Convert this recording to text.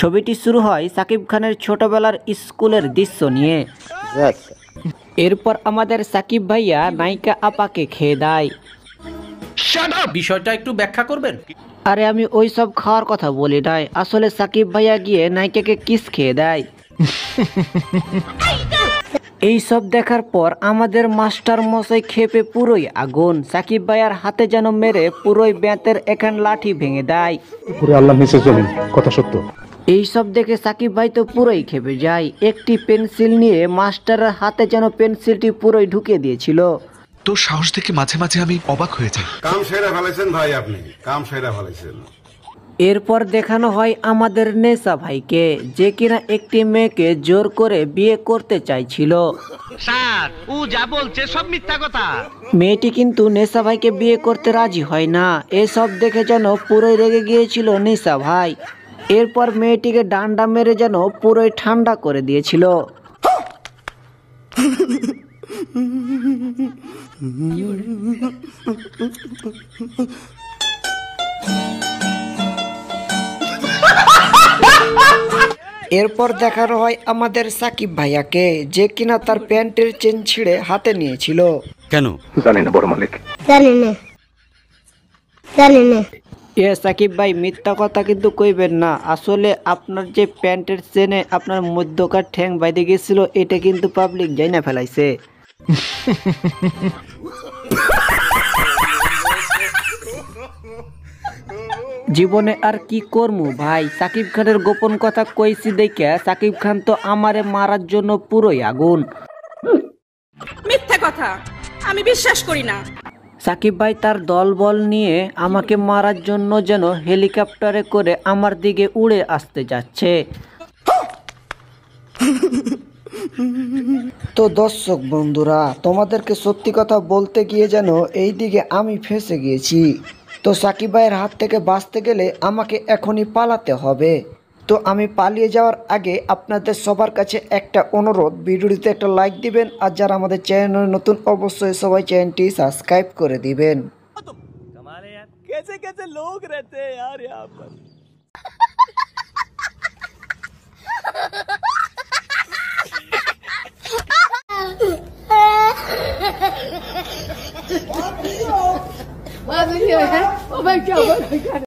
ছবিটি শুরু হয় সাকিব খানের ছোটবেলার স্কুলের দৃশ্য নিয়ে। এরপর আমাদের সাকিব ভাইয়া নায়িকা আপাকে খেয়ে দেয়। বিষয়টা একটু ব্যাখ্যা করবেন? আরে আমি ওই সব খাওয়ার কথা বলি নাই, আসলে সাকিব ভাইয়া গিয়ে নায়িকাকে কিস খেয়ে দেয়। এই সব দেখার পর আমাদের মাস্টার মশাই ক্ষেপে পুরোই আগুন। সাকিব ভাইয়ার হাতে যেন মেরে পুরোই বেতের এখান লাঠি ভেঙে দেয়। কথা সত্য। এই সব দেখে সাকিব ভাই তো পুরোই খেপে যায়। একটি পেন্সিল নিয়ে মাস্টারের হাতে যেন পেন্সিলটি পুরোই ঢুকে দিয়েছিল। তোর সাহস দেখে মাঝে মাঝে আমি অবাক হয়ে যাই। কাম সেরা ফেলেছেন ভাই, আপনি কাম সেরা ফেলেছেন। এরপর দেখানো হয় আমাদের নেশা ভাইকে, যে কিনা একটি মেয়েকে জোর করে বিয়ে করতে চাইছিল। স্যার ও যা বলছে সব মিথ্যা কথা। মেয়েটি কিন্তু নেশা ভাইকে বিয়ে করতে রাজি হয় না। এসব দেখে যেন পুরোই রেগে গিয়েছিল নেশা ভাই। এরপর মেয়েটিকে ডান্ডা মেরে যেন পুরোই ঠান্ডা করে দিয়েছিল। এরপর দেখানো হয় আমাদের সাকিব ভাইয়াকে, যে কিনা তার প্যান্টের চেন ছিঁড়ে হাতে নিয়েছিল। কেন জানি না বড় মালিক, জানি না। সাকিব ভাই মিথ্যা কথা কিন্তু কইবেন না, আসলে আপনার যে প্যান্টের চেনে আপনার মধ্যকার ঠ্যাং বাইদে গেছিল, এটা কিন্তু পাবলিক জানা ফেলাইছে। জীবনে আর কি করমু ভাই, সাকিব খানের গোপন কথা কইছি দেখে সাকিব খান তো আমারে মারার জন্য পুরোই আগুন। মিথ্যা কথা, আমি বিশ্বাস করি না। সাকিব ভাই তার দলবল নিয়ে আমাকে মারার জন্য যেন হেলিকপ্টারে করে আমার দিকে উড়ে আসতে যাচ্ছে। তো দর্শক বন্ধুরা, তোমাদেরকে সত্যি কথা বলতে গিয়ে যেন এই দিকে আমি ফেঁসে গিয়েছি। তো সাকিব ভাইয়ের হাত থেকে বাঁচতে গেলে আমাকে এখনই পালাতে হবে। তো আমি পালিয়ে যাওয়ার আগে আপনাদের সবার কাছে একটা অনুরোধ, ভিডিওটিতে একটা লাইক দিবেন, আর যারা আমাদের চ্যানেল নতুন অবশ্যই সবাই চ্যানেলটি সাবস্ক্রাইব করে দিবেন। कैसे कैसे लोग रहते हैं यार यहाँ पर। Oh my God.